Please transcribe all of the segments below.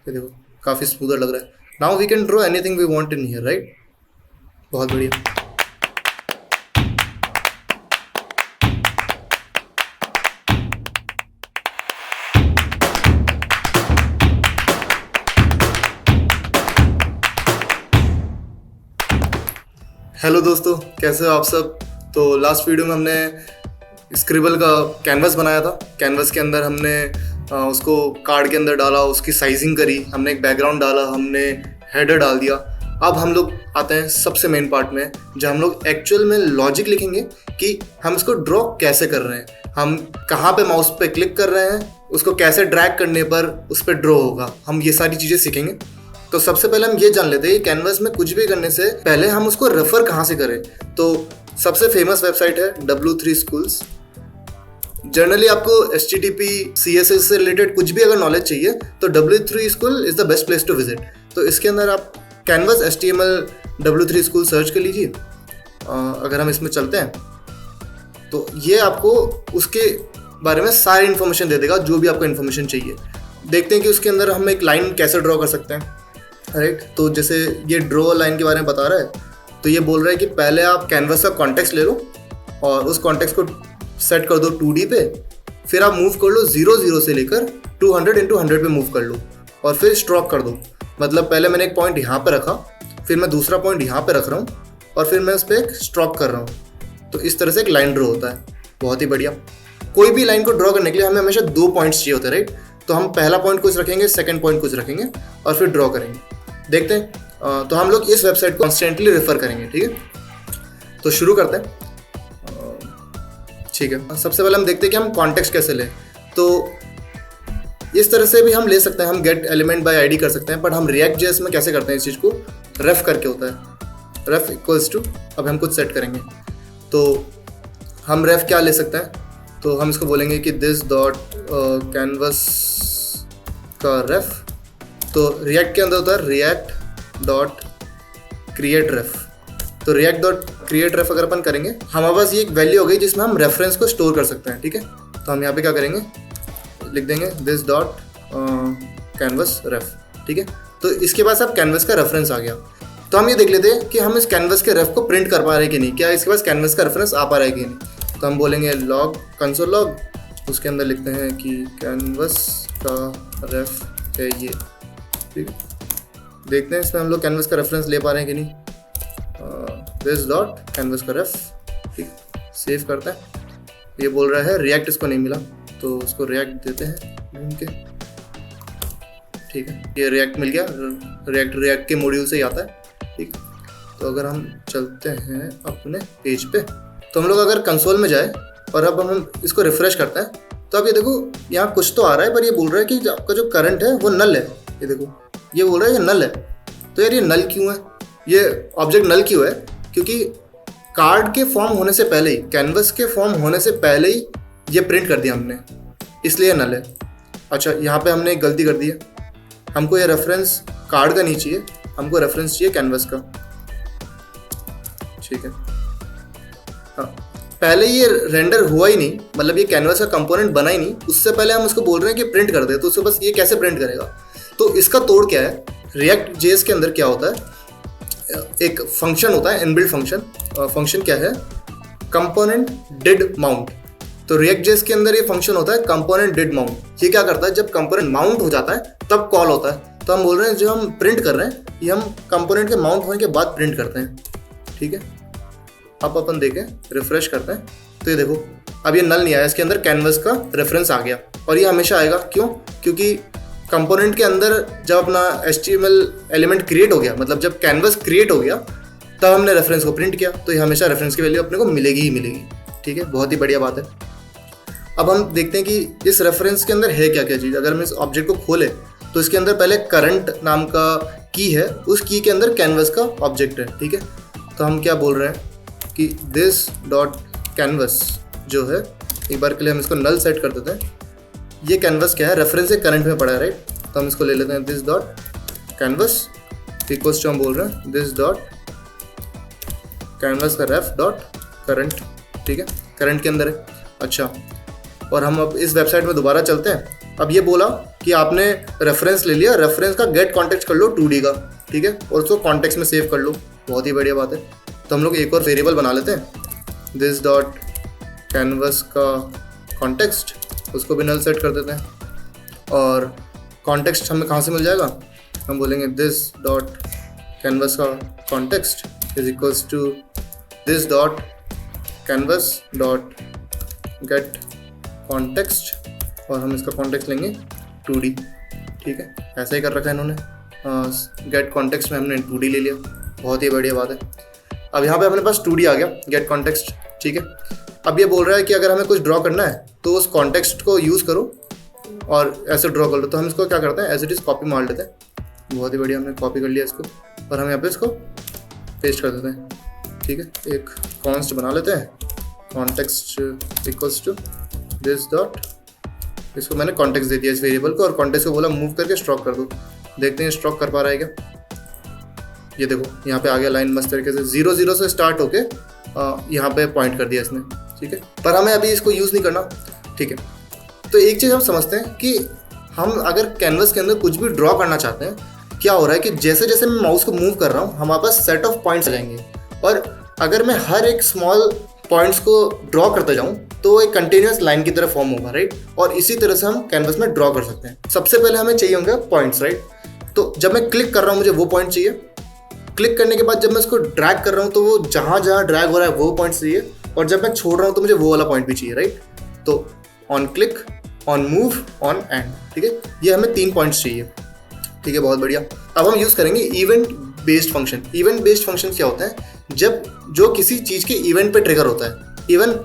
ये देखो काफ़ी स्मूदर लग रहा है। Now we can draw anything we want in here, right. बहुत बढ़िया। हेलो दोस्तों, कैसे हो आप सब। तो लास्ट वीडियो में हमने स्क्रिबल का कैनवस बनाया था। कैनवस के अंदर हमने उसको कार्ड के अंदर डाला, उसकी साइजिंग करी, हमने एक बैकग्राउंड डाला, हमने हेडर डाल दिया। अब हम लोग आते हैं सबसे मेन पार्ट में, जहाँ हम लोग एक्चुअल में लॉजिक लिखेंगे कि हम इसको ड्रॉ कैसे कर रहे हैं, हम कहाँ पे माउस पे क्लिक कर रहे हैं, उसको कैसे ड्रैग करने पर उस पर ड्रॉ होगा। हम ये सारी चीज़ें सीखेंगे। तो सबसे पहले हम ये जान लेते हैं कैनवस में कुछ भी करने से पहले हम उसको रेफर कहाँ से करें। तो सबसे फेमस वेबसाइट है W3 Schools। जनरली आपको HTTP CSS से रिलेटेड कुछ भी अगर नॉलेज चाहिए तो W3 School is the best place to visit. तो इसके अंदर आप canvas HTML W3 School search कर लीजिए। अगर हम इसमें चलते हैं तो ये आपको उसके बारे में सारी इन्फॉर्मेशन दे देगा, जो भी आपको इन्फॉर्मेशन चाहिए। देखते हैं कि उसके अंदर हम एक लाइन कैसे ड्रॉ कर सकते हैं, राइट। तो जैसे ये ड्रॉ लाइन के बारे में बता रहा है, तो ये बोल रहा है कि पहले आप कैनवस का कॉन्टेक्स्ट ले लो और उस कॉन्टेक्स्ट को सेट कर दो 2D पे। फिर आप मूव कर लो 0 0 से लेकर 200 × 100 पे मूव कर लो और फिर स्ट्रोक कर दो। मतलब पहले मैंने एक पॉइंट यहाँ पे रखा, फिर मैं दूसरा पॉइंट यहाँ पे रख रहा हूँ और फिर मैं उस पर एक स्ट्रोक कर रहा हूँ। तो इस तरह से एक लाइन ड्रॉ होता है। बहुत ही बढ़िया। कोई भी लाइन को ड्रॉ करने के लिए हमें हमेशा 2 पॉइंट्स चाहिए होते हैं, राइट। तो हम पहला पॉइंट कुछ रखेंगे, सेकंड पॉइंट कुछ रखेंगे और फिर ड्रॉ करेंगे। देखते हैं। तो हम लोग इस वेबसाइट को कॉन्स्टेंटली रेफर करेंगे, ठीक है। तो शुरू करते हैं। ठीक है, सबसे पहले हम देखते हैं कि हम कॉन्टेक्स्ट कैसे लें। तो इस तरह से भी हम ले सकते हैं, हम गेट एलिमेंट बाय आईडी कर सकते हैं, बट हम React.js में कैसे करते हैं इस चीज़ को, रेफ करके होता है। रेफ इक्वल्स टू, अब हम कुछ सेट करेंगे। तो हम रेफ क्या ले सकते हैं, तो हम इसको बोलेंगे कि दिस डॉट कैनवस का रेफ। तो React के अंदर होता है React डॉट क्रिएट रेफ। तो React डॉट क्रिएट रेफ अगर अपन करेंगे, हमारे पास ये एक वैल्यू हो गई जिसमें हम रेफरेंस को स्टोर कर सकते हैं, ठीक है। तो हम यहाँ पे क्या करेंगे, लिख देंगे दिस डॉट कैनवस रेफ, ठीक है। तो इसके पास अब कैनवस का रेफरेंस आ गया। तो हम ये देख लेते हैं कि हम इस कैनवस के रेफ को प्रिंट कर पा रहे हैं कि नहीं, क्या इसके पास कैनवस का रेफरेंस आ पा रहा है कि नहीं। तो हम बोलेंगे लॉग कंसोल लॉग, उसके अंदर लिखते हैं कि कैनवस का रेफ है ये, ठीक है। देखते हैं इसमें हम लोग कैनवस का रेफरेंस ले पा रहे हैं कि नहीं। दिस डॉट कैनवस का रेफ, ठीक। सेव करता है। ये बोल रहा है React इसको नहीं मिला, तो उसको React देते हैं ढूंढ के, ठीक है। ये React मिल गया। React के मॉड्यूल से ही आता है, ठीक। तो अगर हम चलते हैं अपने पेज पे, तो हम लोग अगर कंसोल में जाए और अब हम इसको रिफ्रेश करते हैं, तो अब ये देखो यहाँ कुछ तो आ रहा है, पर ये बोल रहा है कि आपका जो करंट है वो नल है। ये देखो ये बोल रहा है ये नल है। तो यार ये नल क्यों है, ये ऑब्जेक्ट नल क्यों है, क्योंकि कार्ड के फॉर्म होने से पहले ही, कैनवस के फॉर्म होने से पहले ही ये प्रिंट कर दिया हमने, इसलिए नल है। अच्छा, यहाँ पे हमने एक गलती कर दी है। हमको ये रेफरेंस कार्ड का नहीं चाहिए, हमको रेफरेंस चाहिए कैनवस का, ठीक है। हाँ, पहले ये रेंडर हुआ ही नहीं, मतलब ये कैनवस का कंपोनेंट बना ही नहीं, उससे पहले हम उसको बोल रहे हैं कि प्रिंट कर दे। तो उसके पास ये कैसे प्रिंट करेगा। तो इसका तोड़ क्या है, React.js के अंदर क्या होता है, एक फंक्शन होता है, इनबिल्ट फंक्शन। फंक्शन क्या है, कंपोनेंट डिड माउंट। तो React.js के अंदर ये फंक्शन होता है कंपोनेंट डिड माउंट। ये क्या करता है, जब कंपोनेंट माउंट हो जाता है तब कॉल होता है। तो हम बोल रहे हैं जो हम प्रिंट कर रहे हैं ये हम कंपोनेंट के माउंट होने के बाद प्रिंट करते हैं, ठीक है। अब अपन देखें, रिफ्रेश करते हैं, तो ये देखो अब ये नल नहीं आया, इसके अंदर कैनवस का रेफरेंस आ गया। और ये हमेशा आएगा, क्यों, क्योंकि कंपोनेंट के अंदर जब अपना HTML एलिमेंट क्रिएट हो गया, मतलब जब कैनवस क्रिएट हो गया तब हमने रेफरेंस को प्रिंट किया, तो ये हमेशा रेफरेंस की वैल्यू अपने को मिलेगी ही मिलेगी, ठीक है। बहुत ही बढ़िया बात है। अब हम देखते हैं कि इस रेफरेंस के अंदर है क्या क्या चीज़। अगर हम इस ऑब्जेक्ट को खोले तो इसके अंदर पहले करंट नाम का की है, उस की के अंदर कैनवस का ऑब्जेक्ट है, ठीक है। तो हम क्या बोल रहे हैं कि दिस डॉट कैनवस जो है, एक बार के लिए हम इसको नल सेट कर देते हैं। ये कैनवस क्या है, रेफरेंस से करंट में पड़ा है, राइट। तो हम इसको ले लेते हैं this dot canvas equals to, हम बोल रहे हैं दिस डॉट कैनवस का रेफ डॉट करंट, ठीक है। करंट के अंदर है। अच्छा, और हम अब इस वेबसाइट में दोबारा चलते हैं अब ये बोला कि आपने रेफरेंस ले लिया, रेफरेंस का गेट कॉन्टेक्स्ट कर लो 2D का, ठीक है, और उसको कॉन्टेक्स्ट में सेव कर लो, बहुत ही बढ़िया बात है। तो हम लोग एक और वेरिएबल बना लेते हैं, दिस डॉट कैनवस का कॉन्टेक्स्ट, उसको भी नल सेट कर देते हैं। और कॉन्टेक्स्ट हमें कहाँ से मिल जाएगा, हम बोलेंगे दिस डॉट कैनवस का context is equals to this dot canvas dot get context, और हम इसका कॉन्टेक्स्ट लेंगे 2D, ठीक है, ऐसा ही कर रखा है इन्होंने। गेट कॉन्टेक्स्ट में हमने 2D ले लिया, बहुत ही बढ़िया बात है। अब यहाँ पे अपने पास 2D आ गया गेट कॉन्टेक्स्ट, ठीक है। अब ये बोल रहा है कि अगर हमें कुछ ड्रॉ करना है तो उस कॉन्टेक्स्ट को यूज़ करो और ऐसे ड्रॉ कर लो। तो हम इसको क्या करते हैं, एज इट इज़ कॉपी मार लेते हैं, बहुत ही बढ़िया, हमने कॉपी कर लिया इसको, और हम यहाँ पे इसको पेस्ट कर देते हैं, ठीक है। एक कॉन्स्ट बना लेते हैं, context equals to this dot, इसको मैंने कॉन्टेक्स्ट दे दिया इस वेरिएबल को, और कॉन्टेक्स्ट को बोला मूव करके स्ट्रोक कर दो। देखते हैं स्ट्रोक कर पा रहा है क्या, ये देखो यहाँ पे आ गया लाइन मस्त तरीके से, 0 0 से स्टार्ट होके यहाँ पे पॉइंट कर दिया इसने, ठीक है। पर हमें अभी इसको यूज़ नहीं करना, ठीक है। तो एक चीज़ हम समझते हैं कि हम अगर कैनवस के अंदर कुछ भी ड्रॉ करना चाहते हैं, क्या हो रहा है कि जैसे जैसे मैं माउस को मूव कर रहा हूँ हमारे पास सेट ऑफ पॉइंट्स आ जाएंगे, और अगर मैं हर एक स्मॉल पॉइंट्स को ड्रॉ करते जाऊँ तो एक कंटिन्यूस लाइन की तरह फॉर्म होगा, राइट। और इसी तरह से हम कैनवस में ड्रॉ कर सकते हैं। सबसे पहले हमें चाहिए होंगे पॉइंट्स, राइट। तो जब मैं क्लिक कर रहा हूँ मुझे वो पॉइंट चाहिए, क्लिक करने के बाद जब मैं इसको ड्रैग कर रहा हूँ तो वो जहाँ जहाँ ड्रैग हो रहा है वो पॉइंट चाहिए, और जब मैं छोड़ रहा हूँ तो मुझे वो वाला पॉइंट भी चाहिए, राइट। तो on click, on move, on and, ठीक है, ये हमें 3 पॉइंट्स चाहिए, ठीक है, बहुत बढ़िया। अब हम यूज़ करेंगे event based function. Event based function क्या होता है, जब जो किसी चीज़ के इवेंट पे ट्रिगर होता है। इवन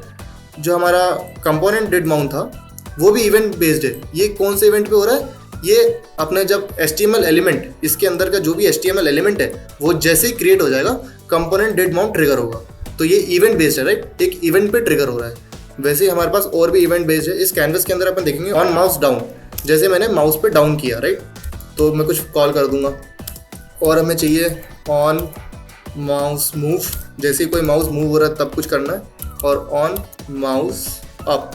जो हमारा कंपोनेंट डिड माउंट था वो भी इवेंट बेस्ड है। ये कौन से इवेंट पे हो रहा है, ये अपने जब HTML एलिमेंट, इसके अंदर का जो भी HTML एलिमेंट है वो जैसे ही क्रिएट हो जाएगा कंपोनेंट डिड माउंट ट्रिगर होगा, तो ये इवेंट बेस्ड है, राइट। एक इवेंट पे ट्रिगर हो रहा है। वैसे ही हमारे पास और भी इवेंट बेस्ड है। इस कैनवस के अंदर अपन देखेंगे ऑन माउस डाउन, जैसे मैंने माउस पे डाउन किया, राइट, तो मैं कुछ कॉल कर दूंगा। और हमें चाहिए ऑन माउस मूव, जैसे ही कोई माउस मूव हो रहा है तब कुछ करना है, और ऑन माउस अप,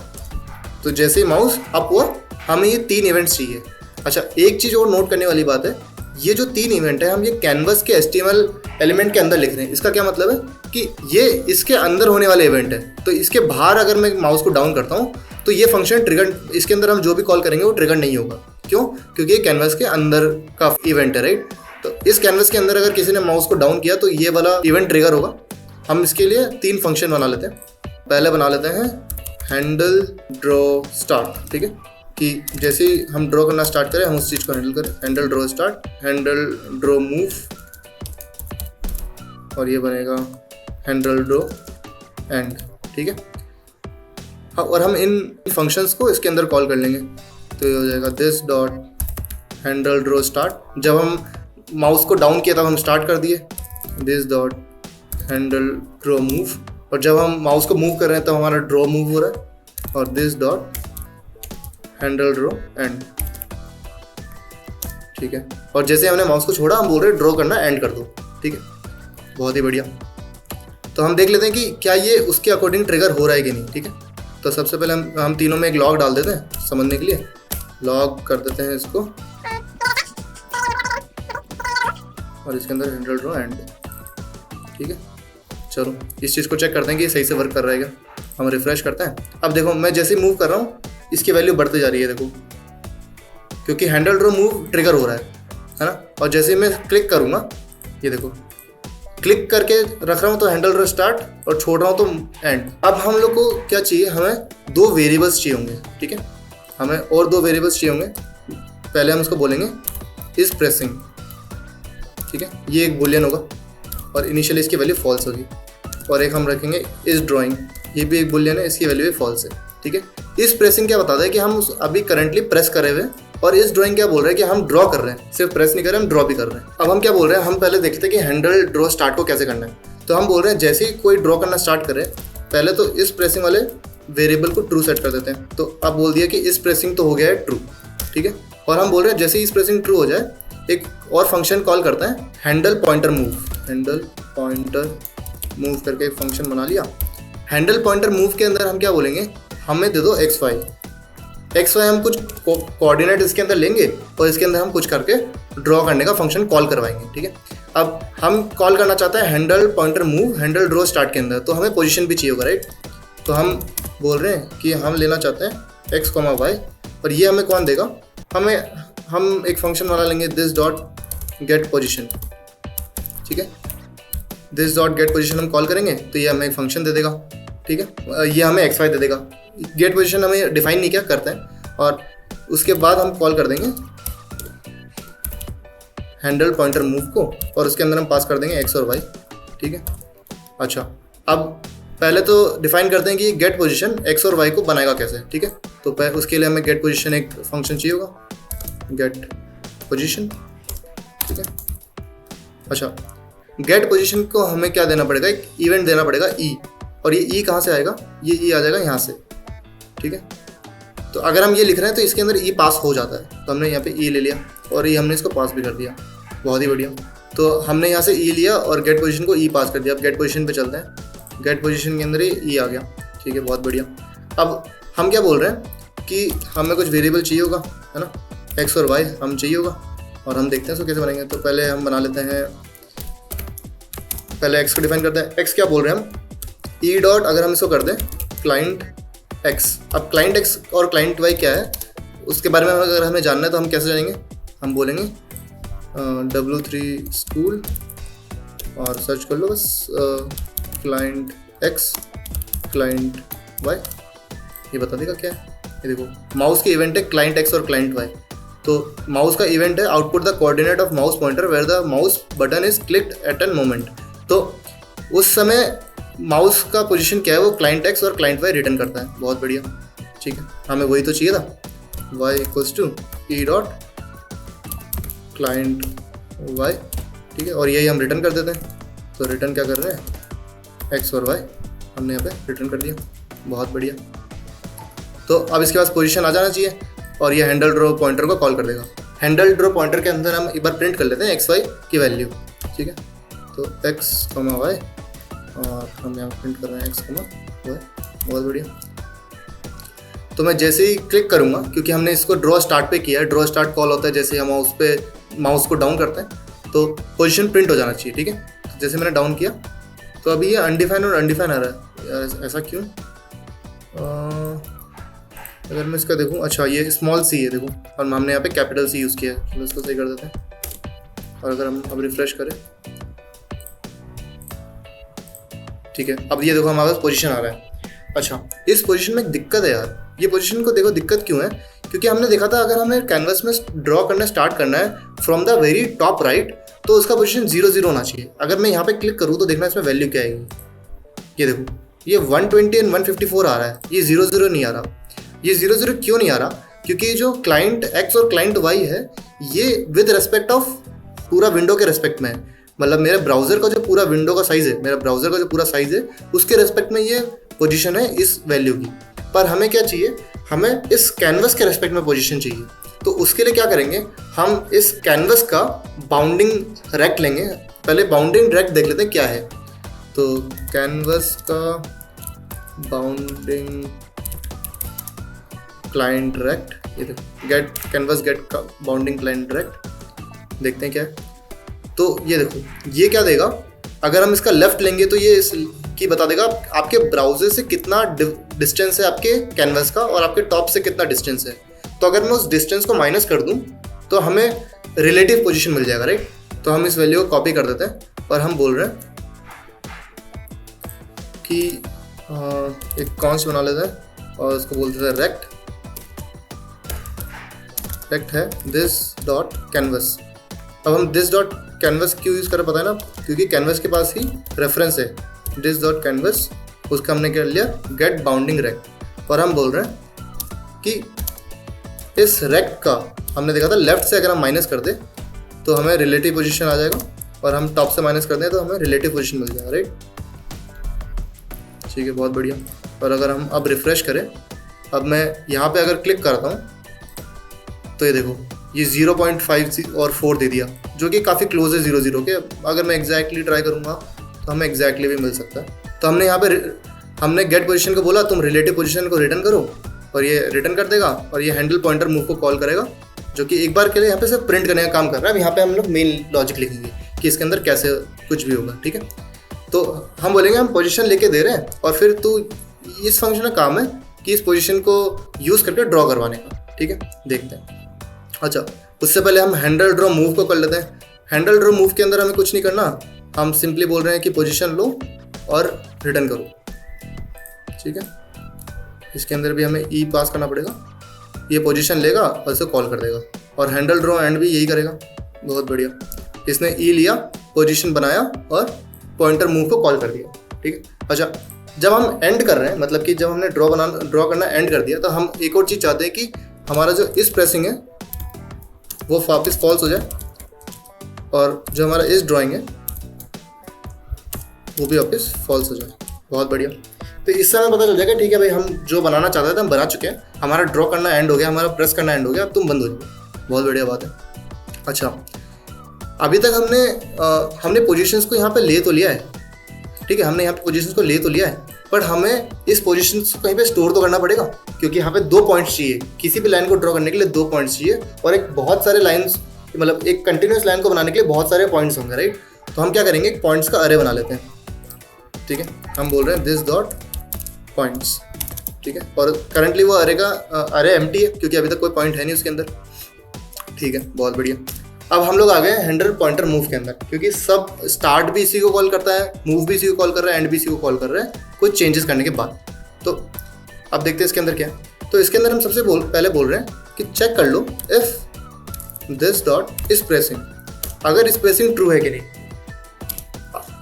तो जैसे ही माउस अप हुआ हमें ये 3 इवेंट्स चाहिए। अच्छा, एक चीज़ और नोट करने वाली बात है, ये जो 3 इवेंट है हम ये कैनवस के HTML एलिमेंट के अंदर लिख रहे हैं। इसका क्या मतलब है कि ये इसके अंदर होने वाले इवेंट है, तो इसके बाहर अगर मैं माउस को डाउन करता हूँ तो ये फंक्शन ट्रिगर, इसके अंदर हम जो भी कॉल करेंगे वो ट्रिगर नहीं होगा। क्यों? क्योंकि ये कैनवस के अंदर का इवेंट है, राइट। तो इस कैनवस के अंदर अगर किसी ने माउस को डाउन किया तो ये वाला इवेंट ट्रिगर होगा। हम इसके लिए 3 फंक्शन बना लेते हैं। पहले बना लेते हैं हैंडल ड्रॉ स्टार्ट, ठीक है, कि जैसे ही हम ड्रॉ करना स्टार्ट करें हम उस चीज़ को हैंडल करें। Handle draw start, handle draw move, और ये बनेगा हैंडल ड्रॉ एंड, ठीक है। हाँ, और हम इन फंक्शंस को इसके अंदर कॉल कर लेंगे, तो ये हो जाएगा this dot handle draw start. जब हम माउस को डाउन किया तब हम स्टार्ट कर दिए, this dot handle draw move, और जब हम माउस को मूव कर रहे हैं तब हमारा ड्रॉ मूव हो रहा है, और this dot handle draw and, ठीक है। और जैसे हमने माउस को छोड़ा हम बोल रहे हैं ड्रॉ करना एंड कर दो, ठीक है, बहुत ही बढ़िया। तो हम देख लेते हैं कि क्या ये उसके अकॉर्डिंग ट्रिगर हो रहा है कि नहीं, ठीक है। तो सबसे पहले हम तीनों में एक लॉग डाल देते हैं समझने के लिए। लॉग कर देते हैं इसको, और इसके अंदर हैंडल ड्रॉ एंड, ठीक है। चलो इस चीज़ को चेक करते हैं कि सही से वर्क कर रहा है क्या। हम रिफ्रेश करते हैं। अब देखो मैं जैसे ही मूव कर रहा हूँ इसकी वैल्यू बढ़ती जा रही है, देखो, क्योंकि हैंडल ड्रॉ मूव ट्रिगर हो रहा है ना। और जैसे ही मैं क्लिक करूँगा, ये देखो क्लिक करके रख रहा हूँ तो हैंडल ड्रॉ स्टार्ट, और छोड़ रहा हूँ तो एंड। अब हम लोग को क्या चाहिए, हमें 2 वेरिएबल्स चाहिए होंगे, ठीक है। हमें और 2 वेरिएबल्स चाहिए होंगे। पहले हम उसको बोलेंगे इस प्रेसिंग, ठीक है, ये एक बुलियन होगा और इनिशियली इसकी वैल्यू फॉल्स होगी। और एक हम रखेंगे इस ड्राइंग, ये भी एक बुलियन है, इसकी वैल्यू भी फॉल्स है, ठीक है। इस प्रेसिंग क्या बताता है कि हम अभी करंटली प्रेस करे हुए, और इस ड्राइंग क्या बोल रहा है कि हम ड्रॉ कर रहे हैं, सिर्फ प्रेस नहीं कर रहे, हम ड्रॉ भी कर रहे हैं। अब हम क्या बोल रहे हैं, हम पहले देखते हैं कि हैंडल ड्रॉ स्टार्ट को कैसे करना है। तो हम बोल रहे हैं जैसे ही कोई ड्रॉ करना स्टार्ट करे पहले तो इस प्रेसिंग वाले वेरिएबल को ट्रू सेट कर देते हैं। तो अब बोल दिया कि इस प्रेसिंग तो हो गया है ट्रू, ठीक है। और हम बोल रहे हैं जैसे ही इस प्रेसिंग ट्रू हो जाए एक और फंक्शन कॉल करता है handle pointer move. Handle pointer move करके एक फंक्शन बना लिया। हैंडल पॉइंटर मूव के अंदर हम क्या बोलेंगे, हमें दे दो x5, एक्स वाई हम कुछ कोऑर्डिनेट इसके अंदर लेंगे और इसके अंदर हम कुछ करके ड्रॉ करने का फंक्शन कॉल करवाएंगे, ठीक है। अब हम कॉल करना चाहते हैं handle pointer move handle draw start के अंदर, तो हमें पोजीशन भी चाहिए होगा, राइट। तो हम बोल रहे हैं कि हम लेना चाहते हैं एक्स कॉमा वाई, और ये हमें कौन देगा, हम एक फंक्शन वाला लेंगे दिस डॉट गेट पोजीशन, ठीक है। दिस डॉट गेट पोजीशन हम कॉल करेंगे तो ये हमें एक फंक्शन दे देगा, ठीक है। ये हमें एक्स वाई दे देगा। गेट पोजीशन हमें डिफाइन नहीं किया, करते हैं, और उसके बाद हम कॉल कर देंगे हैंडल पॉइंटर मूव को, और उसके अंदर हम पास कर देंगे एक्स और वाई, ठीक है। अच्छा, अब पहले तो डिफाइन करते हैं कि गेट पोजीशन एक्स और वाई को बनाएगा कैसे, ठीक है। तो उसके लिए हमें गेट पोजीशन एक फंक्शन चाहिए होगा, गेट पोजीशन, ठीक है। अच्छा, गेट पोजीशन को हमें क्या देना पड़ेगा, एक इवेंट देना पड़ेगा ई, और ये ई कहाँ से आएगा, ये ई आ जाएगा यहाँ से, ठीक है। तो अगर हम ये लिख रहे हैं तो इसके अंदर ई पास हो जाता है, तो हमने यहाँ पे ई ले लिया और ये हमने इसको पास भी कर दिया, बहुत ही बढ़िया। तो हमने यहाँ से ई लिया और गेट पोजीशन को ई पास कर दिया। अब गेट पोजीशन पे चलते हैं, गेट पोजीशन के अंदर ही ई आ गया, ठीक है, बहुत बढ़िया। अब हम क्या बोल रहे हैं कि हमें कुछ वेरिएबल चाहिए होगा, है ना, एक्स और वाई हम चाहिए होगा, और हम देखते हैं इसको कैसे बनाएंगे। तो पहले हम बना लेते हैं, पहले एक्स को डिफाइन करते हैं। एक्स क्या बोल रहे हैं हम, ई डॉट, अगर हम इसको कर दें क्लाइंट एक्स। अब क्लाइंट एक्स और क्लाइंट वाई क्या है उसके बारे में अगर हमें जानना है तो हम कैसे जानेंगे, हम बोलेंगे W3 स्कूल और सर्च कर लो बस क्लाइंट एक्स क्लाइंट वाई, ये बता देगा क्या है। ये देखो माउस की इवेंट है क्लाइंट एक्स और क्लाइंट वाई। तो माउस का इवेंट है output the coordinate of mouse pointer where the mouse button is clicked at an moment. तो उस समय माउस का पोजीशन क्या है, वो क्लाइंट एक्स और क्लाइंट वाई रिटर्न करता है, बहुत बढ़िया, ठीक है। हमें वही तो चाहिए था, y equals to E dot client Y, ठीक है, और यही हम रिटर्न कर देते हैं। तो रिटर्न क्या कर रहे हैं, एक्स और वाई हमने यहाँ पे रिटर्न कर दिया, बहुत बढ़िया। तो अब इसके पास पोजीशन आ जाना चाहिए और ये हैंडल ड्रॉ पॉइंटर को कॉल कर देगा। हैंडल ड्रॉ पॉइंटर के अंदर हम एक बार प्रिंट कर लेते हैं एक्स वाई की वैल्यू, ठीक है। तो एक्स कॉमा वाई, और हम यहाँ प्रिंट कर रहे हैं एक्स कॉमा वाई, बहुत बढ़िया। तो मैं जैसे ही क्लिक करूँगा, क्योंकि हमने इसको ड्रॉ स्टार्ट पे किया है, ड्रॉ स्टार्ट कॉल होता है जैसे हम माउस को डाउन करते हैं तो पोजीशन प्रिंट हो जाना चाहिए, ठीक है। तो जैसे मैंने डाउन किया तो अभी ये अनडिफाइन और अनडिफाइन आ रहा है, ऐसा क्यों। अगर मैं इसका देखूँ, अच्छा ये स्मॉल सी है देखो, और हमने यहाँ पे कैपिटल सी यूज़ किया है, चलो इसको सही कर देते हैं। और अगर हम अब रिफ्रेश करें, ठीक है, अब ये देखो हमारे पास पोजीशन आ रहा है। अच्छा, इस पोजीशन में एक दिक्कत है यार, ये पोजीशन को देखो दिक्कत क्यों है, क्योंकि हमने देखा था अगर हमें कैनवस में ड्रॉ करना स्टार्ट करना है from the very top right, तो उसका पोजीशन 0 0 होना चाहिए। अगर मैं यहाँ पे क्लिक करूँ तो देखना इसमें वैल्यू क्या आएगी, ये देखो ये 120 एंड 154 आ रहा है, ये 0 0 नहीं आ रहा। ये 0 0 क्यों नहीं आ रहा, क्योंकि जो क्लाइंट एक्स और क्लाइंट वाई है ये विद रेस्पेक्ट ऑफ पूरा विंडो के रेस्पेक्ट में है, मतलब मेरे ब्राउजर का जो पूरा विंडो का साइज़ है, मेरा ब्राउजर का जो पूरा साइज़ है उसके रेस्पेक्ट में ये पोजीशन है इस वैल्यू की। पर हमें क्या चाहिए, हमें इस कैनवस के रेस्पेक्ट में पोजीशन चाहिए। तो उसके लिए क्या करेंगे, हम इस कैनवस का बाउंडिंग रेक्ट लेंगे। पहले बाउंडिंग रेक्ट देख लेते हैं क्या है। तो कैनवस का बाउंडिंग क्लाइंट रेक्ट, ये देखो गेट कैनवस गेट का बाउंडिंग क्लाइंट रेक्ट, देखते हैं क्या है। तो ये देखो ये क्या देगा, अगर हम इसका लेफ्ट लेंगे तो ये इस की बता देगा आपके ब्राउजर से कितना डिस्टेंस है आपके कैनवस का और आपके टॉप से कितना डिस्टेंस है। तो अगर मैं उस डिस्टेंस को माइनस कर दूं तो हमें रिलेटिव पोजीशन मिल जाएगा, राइट। तो हम इस वैल्यू को कॉपी कर देते हैं और हम बोल रहे हैं कि एक कॉन्स बना लेते हैं और उसको बोल देते हैं रेक्ट। रेक्ट है दिस डॉट कैनवस। अब हम दिस डॉट कैनवस क्यों यूज़ करें पता है ना, क्योंकि कैनवस के पास ही रेफरेंस है दिस डॉट कैनवस, उसका हमने कर लिया गेट बाउंडिंग रेक्ट। और हम बोल रहे हैं कि इस रेक्ट का हमने देखा था लेफ्ट से अगर हम माइनस कर दे तो हमें रिलेटिव पोजीशन आ जाएगा, और हम टॉप से माइनस कर दें तो हमें रिलेटिव पोजीशन मिल जाएगा, राइट। ठीक है, बहुत बढ़िया। और अगर हम अब रिफ्रेश करें, अब मैं यहाँ पे अगर क्लिक करता हूँ तो ये देखो ये 0.5 और 4 दे दिया, जो कि काफ़ी क्लोज है 0 0 के। अगर मैं एग्जैक्टली ट्राई करूँगा तो हमें एग्जैक्टली भी मिल सकता है। तो हमने यहाँ पे हमने गेट पोजीशन को बोला तुम रिलेटिव पोजीशन को रिटर्न करो, और ये रिटर्न कर देगा, और ये हैंडल पॉइंटर मूव को कॉल करेगा, जो कि एक बार के लिए यहाँ पे सिर्फ प्रिंट करने का काम कर रहा है। अब यहाँ पे हम लोग मेन लॉजिक लिखेंगे कि इसके अंदर कैसे कुछ भी होगा, ठीक है। तो हम बोलेंगे हम पोजीशन लेके दे रहे हैं, और फिर तू इस फंक्शन का काम है कि इस पोजीशन को यूज़ करके ड्रॉ करवाने का, ठीक है। देखते हैं। अच्छा, उससे पहले हम हैंडल ड्रॉ मूव को कर लेते हैं। हैंडल ड्रॉ मूव के अंदर हमें कुछ नहीं करना, हम सिंपली बोल रहे हैं कि पोजीशन लो और रिटर्न करो, ठीक है। इसके अंदर भी हमें ई पास करना पड़ेगा, ये पोजीशन लेगा और इसे कॉल कर देगा, और हैंडल ड्रॉ एंड भी यही करेगा। बहुत बढ़िया, इसने ई लिया, पोजीशन बनाया और पॉइंटर मूव को कॉल कर दिया, ठीक है। अच्छा, जब हम एंड कर रहे हैं, मतलब कि जब हमने ड्रॉ करना एंड कर दिया, तो हम एक और चीज़ चाहते हैं कि हमारा जो इस प्रेसिंग है वो वापस फॉल्स हो जाए, और जो हमारा इस ड्राइंग है वो भी वापस फॉल्स हो जाए। बहुत बढ़िया, तो इससे हमें पता चल जाएगा ठीक है भाई, हम जो बनाना चाहते थे हम बना चुके हैं, हमारा ड्रॉ करना एंड हो गया, हमारा प्रेस करना एंड हो गया, अब तुम बंद हो जाओ। बहुत बढ़िया बात है। अच्छा, अभी तक हमने पोजीशंस को यहाँ पे ले तो लिया है, ठीक है, हमने यहाँ पे पोजीशंस को ले तो लिया है, पर हमें इस पोजीशंस को कहीं पे स्टोर तो करना पड़ेगा, क्योंकि यहाँ पे 2 पॉइंट्स चाहिए। किसी भी लाइन को ड्रॉ करने के लिए 2 पॉइंट्स चाहिए, और एक बहुत सारे लाइन्स, मतलब एक कंटिन्यूस लाइन को बनाने के लिए बहुत सारे पॉइंट्स होंगे, राइट। तो हम क्या करेंगे, पॉइंट्स का अरे बना लेते हैं, ठीक है। हम बोल रहे हैं दिस डॉट पॉइंट्स, ठीक है, और करंटली वो अरे एम्प्टी है, क्योंकि अभी तक कोई पॉइंट है नहीं उसके अंदर, ठीक है। बहुत बढ़िया। अब हम लोग आ गए हैंडल पॉइंटर मूव के अंदर, क्योंकि सब स्टार्ट भी इसी को कॉल करता है, मूव भी इसी को कॉल कर रहा है, एंड भी इसी को कॉल कर रहा है, कुछ चेंजेस करने के बाद। तो अब देखते हैं इसके अंदर क्या है। तो इसके अंदर हम सबसे पहले बोल रहे हैं कि चेक कर लो if this dot is pressing, अगर इस प्रेसिंग ट्रू है कि नहीं।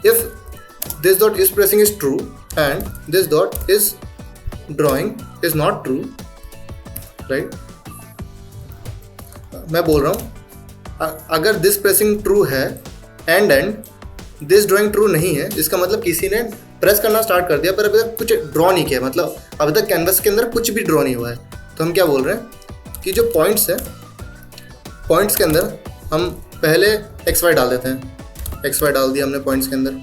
If this dot is pressing is true and this dot is drawing is not true, right. मैं बोल रहा हूँ अगर दिस प्रेसिंग ट्रू है एंड दिस ड्राइंग ट्रू नहीं है, इसका मतलब किसी ने प्रेस करना स्टार्ट कर दिया पर अभी तक कुछ ड्रॉ नहीं किया, मतलब अभी तक कैनवस के अंदर कुछ भी ड्रॉ नहीं हुआ है। तो हम क्या बोल रहे हैं कि जो पॉइंट्स है, पॉइंट्स के अंदर हम पहले XY डाल देते हैं। XY डाल दिया हमने पॉइंट्स के अंदर,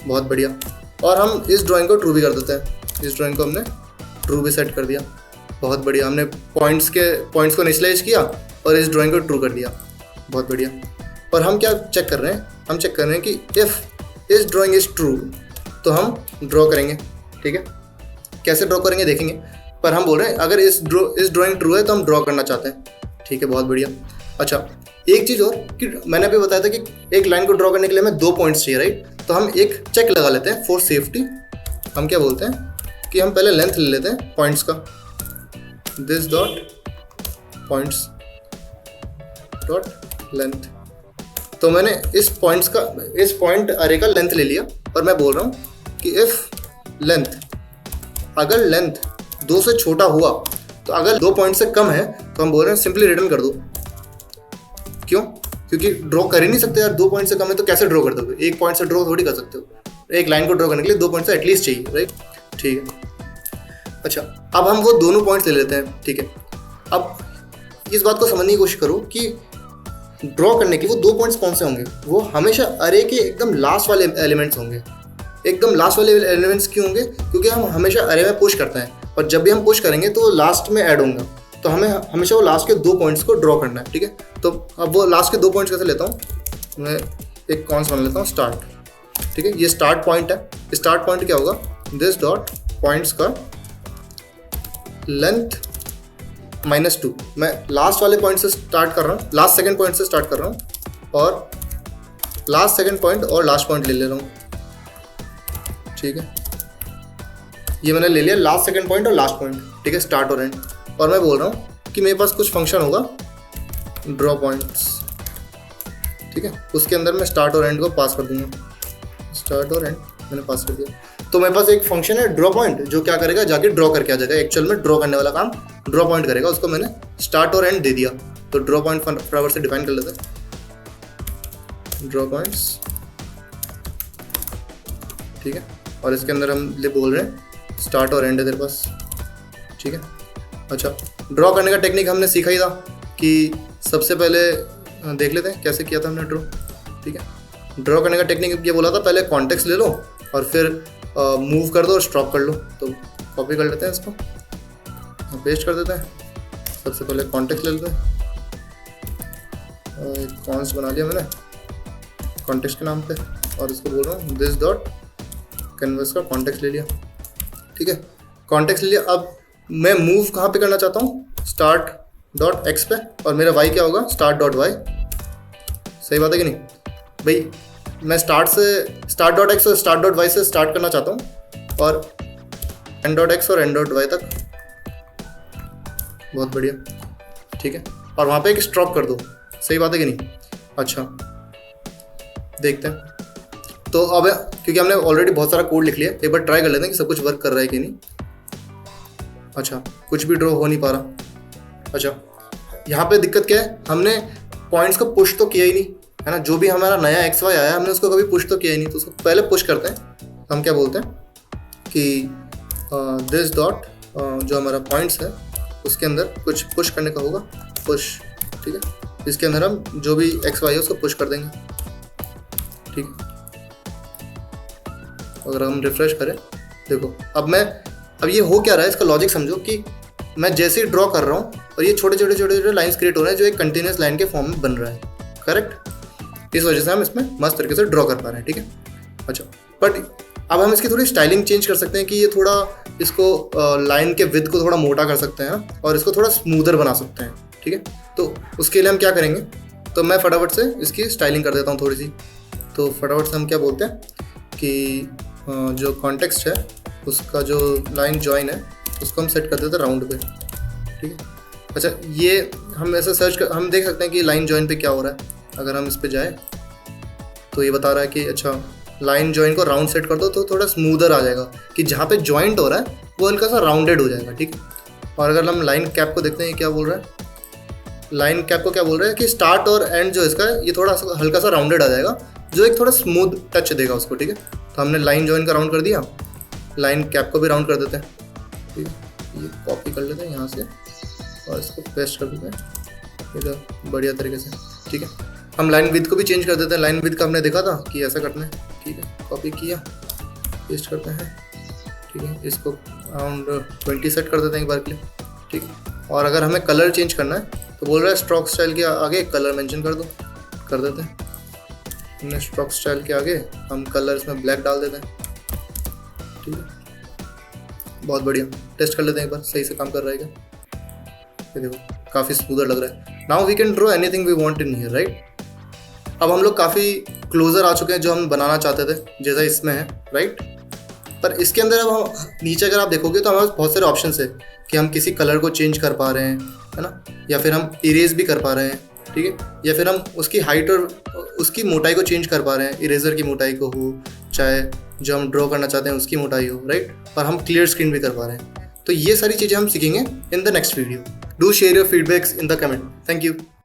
बहुत बढ़िया। और हम इस ड्राइंग को ट्रू भी कर देते हैं, इस ड्राइंग को हमने ट्रू भी सेट कर दिया, बहुत बढ़िया। हमने पॉइंट्स को इनिशियलाइज किया और इस ड्राइंग को ट्रू कर दिया, बहुत बढ़िया। और हम क्या चेक कर रहे हैं, हम चेक कर रहे हैं कि इफ़ इस ड्राइंग इज़ ट्रू तो हम ड्रॉ करेंगे, ठीक है। कैसे ड्रॉ करेंगे देखेंगे, पर हम बोल रहे हैं अगर इस ड्राइंग ट्रू है तो हम ड्रॉ करना चाहते हैं, ठीक है, बहुत बढ़िया। अच्छा, एक चीज़ और कि मैंने अभी बताया था कि एक लाइन को ड्रॉ करने के लिए हमें 2 पॉइंट्स चाहिए, राइट। तो हम एक चेक लगा लेते हैं फॉर सेफ्टी। हम क्या बोलते हैं कि हम पहले लेंथ ले लेते हैं पॉइंट्स का, this dot points dot length. तो मैंने इस पॉइंट अरे का लेंथ ले लिया, और मैं बोल रहा हूँ कि इफ लेंथ, अगर लेंथ 2 से छोटा हुआ, तो अगर 2 पॉइंट से कम है तो हम बोल रहे हैं सिंपली रिटर्न कर दो। क्यों? क्योंकि ड्रॉ कर ही नहीं सकते यार, 2 पॉइंट से कम है तो कैसे ड्रॉ कर दोगे? 1 पॉइंट से ड्रॉ थोड़ी कर सकते हो, एक लाइन को ड्रॉ करने के लिए 2 पॉइंट से एटलीस्ट चाहिए, राइट, ठीक है। अच्छा, अब हम वो दोनों पॉइंट्स ले लेते हैं, ठीक है। अब इस बात को समझने की कोशिश करो कि ड्रॉ करने के वो 2 पॉइंट्स कौन से होंगे, वो हमेशा अरे के एकदम लास्ट वाले एलिमेंट्स होंगे। एकदम लास्ट वाले एलिमेंट्स क्यों होंगे? क्योंकि हम हमेशा अरे में पुश करते हैं, और जब भी हम पुश करेंगे तो वो लास्ट में ऐड होंगे, तो हमें हमेशा वो लास्ट के 2 पॉइंट्स को ड्रॉ करना है, ठीक है। तो अब वो लास्ट के 2 पॉइंट्स कैसे लेता हूँ, मैं एक कौन सा बना लेता हूँ, स्टार्ट, ठीक है। ये स्टार्ट पॉइंट है। स्टार्ट पॉइंट क्या होगा, दिस डॉट पॉइंट्स का लेंथ -2। मैं लास्ट वाले पॉइंट से स्टार्ट कर रहा हूँ, लास्ट सेकंड पॉइंट से स्टार्ट कर रहा हूँ, और लास्ट सेकंड पॉइंट और लास्ट पॉइंट ले रहा हूँ, ठीक है। ये मैंने ले लिया लास्ट सेकंड पॉइंट और लास्ट पॉइंट, ठीक है, स्टार्ट और एंड। और मैं बोल रहा हूँ कि मेरे पास कुछ फंक्शन होगा ड्रॉ पॉइंट्स, ठीक है। उसके अंदर मैं स्टार्ट और एंड को पास कर दूंगा, स्टार्ट और एंड मैंने पास कर दिया। तो मेरे पास एक फंक्शन है ड्रॉ पॉइंट, जो क्या करेगा, जाके ड्रॉ करके आ जाएगा। एक्चुअल में ड्रॉ करने वाला काम ड्रॉ पॉइंट करेगा, उसको मैंने स्टार्ट और एंड दे दिया। तो ड्रॉ पॉइंट फटाफट से डिफाइन कर लेते हैं, ड्रॉ पॉइंट्स, ठीक है। और इसके अंदर हम बोल रहे हैं स्टार्ट और एंड है तेरे पास, ठीक है। अच्छा, ड्रॉ करने का टेक्निक हमने सीखा ही था कि सबसे पहले देख लेते हैं कैसे किया था हमने ड्रॉ, ठीक है। ड्रॉ करने का टेक्निक ये बोला था, पहले कॉन्टेक्स्ट ले लो और फिर मूव कर दो और स्ट्रॉक कर लो। तो कॉपी कर लेते हैं इसको, पेस्ट कर देते हैं। सबसे पहले कॉन्टेक्स्ट ले लेते हैं, एक कॉन्स बना लिया मैंने कॉन्टेक्स्ट के नाम पे, और इसको बोल रहा हूँ दिस डॉट कैनवस का कॉन्टेक्स्ट ले लिया। ठीक है, कॉन्टेक्स्ट ले लिया। अब मैं मूव कहाँ पे करना चाहता हूँ, स्टार्ट डॉट एक्स पे, और मेरा वाई क्या होगा, स्टार्ट डॉट वाई। सही बात है कि नहीं भाई? मैं स्टार्ट डॉट एक्स और स्टार्ट डॉट वाई से स्टार्ट करना चाहता हूँ, और एंड डॉट एक्स और एंड डॉट वाई तक। बहुत बढ़िया। ठीक है, और वहाँ पे एक स्ट्रोक कर दो। सही बात है कि नहीं? अच्छा, देखते हैं। तो अब क्योंकि हमने ऑलरेडी बहुत सारा कोड लिख लिया, एक बार ट्राई कर लेते हैं कि सब कुछ वर्क कर रहा है कि नहीं। अच्छा, कुछ भी ड्रॉ हो नहीं पा रहा। अच्छा, यहाँ पे दिक्कत क्या है, हमने पॉइंट्स को पुश तो किया ही नहीं है ना। जो भी हमारा नया एक्स वाई आया हमने उसको कभी पुश तो किया ही नहीं, तो उसको पहले पुश करते हैं। हम क्या बोलते हैं कि दिस डॉट जो हमारा पॉइंट्स है उसके अंदर कुछ पुश करने का होगा, पुश। ठीक है, इसके अंदर हम जो भी एक्स वाई है उसको पुश कर देंगे। ठीक है, अगर हम रिफ्रेश करें, देखो अब ये हो क्या रहा है, इसका लॉजिक समझो कि मैं जैसे ही ड्रॉ कर रहा हूँ और ये छोटे छोटे लाइंस क्रिएट हो रहे हैं जो एक कंटिन्यूस लाइन के फॉर्म में बन रहा है। करेक्ट, इस वजह से हम इसमें मस्त तरीके से ड्रॉ कर पा रहे हैं। ठीक है, अच्छा, बट अब हम इसकी थोड़ी स्टाइलिंग चेंज कर सकते हैं कि ये थोड़ा इसको लाइन के विड्थ को थोड़ा मोटा कर सकते हैं और इसको थोड़ा स्मूदर बना सकते हैं। ठीक है, तो उसके लिए हम क्या करेंगे, तो मैं फटाफट से इसकी स्टाइलिंग कर देता हूँ थोड़ी सी। तो फटाफट से हम क्या बोलते हैं कि जो कॉन्टेक्स्ट है उसका जो लाइन जॉइन है उसको हम सेट कर देते हैं राउंड पे। ठीक है, अच्छा, ये हम ऐसा हम देख सकते हैं कि लाइन जॉइन पे क्या हो रहा है। अगर हम इस पे जाए तो ये बता रहा है कि अच्छा लाइन जॉइन को राउंड सेट कर दो तो थोड़ा स्मूदर आ जाएगा, कि जहाँ पे जॉइंट हो रहा है वो हल्का सा राउंडेड हो जाएगा। ठीक है, और अगर हम लाइन कैप को देखते हैं, ये क्या बोल रहा है, लाइन कैप को क्या बोल रहा है कि स्टार्ट और एंड जो इसका है ये थोड़ा हल्का सा राउंडेड आ जाएगा, जो एक थोड़ा स्मूथ टच देगा उसको। ठीक है, तो हमने लाइन जॉइन का राउंड कर दिया, लाइन कैप को भी राउंड कर देते हैं। ठीक है, ये कॉपी कर लेते हैं यहाँ से और इसको पेस्ट कर देते हैं इधर बढ़िया तरीके से। ठीक है, हम लाइन विड्थ को भी चेंज कर देते हैं। लाइन विड्थ का हमने देखा था कि ऐसा करना है। ठीक है, कॉपी किया, पेस्ट करते हैं। ठीक है, इसको अराउंड 20 सेट कर देते हैं एक बार के लिए। ठीक है, और अगर हमें कलर चेंज करना है तो बोल रहा है स्ट्रोक स्टाइल के आगे कलर मेंशन कर दो, कर देते हैं। हमने स्ट्रोक स्टाइल के आगे हम कलर इसमें ब्लैक डाल देते हैं। ठीक है, बहुत बढ़िया। टेस्ट कर लेते हैं एक बार, सही से काम कर रहा है क्या। ये देखो काफ़ी स्मूदर लग रहा है। Now we can draw anything we want in here, right. अब हम लोग काफ़ी क्लोजर आ चुके हैं जो हम बनाना चाहते थे, जैसा इसमें है, राइट। पर इसके अंदर अब हम नीचे अगर आप देखोगे तो हमारे पास बहुत सारे ऑप्शन है कि हम किसी कलर को चेंज कर पा रहे हैं, है ना, या फिर हम इरेज भी कर पा रहे हैं। ठीक है, या फिर हम उसकी हाइट और उसकी मोटाई को चेंज कर पा रहे हैं, इरेजर की मोटाई को हो, चाहे जो हम ड्रॉ करना चाहते हैं उसकी मोटाई हो, राइट। और हम क्लियर स्क्रीन भी कर पा रहे हैं। तो ये सारी चीज़ें हम सीखेंगे in the next video. Do share your feedbacks in the comment. Thank you.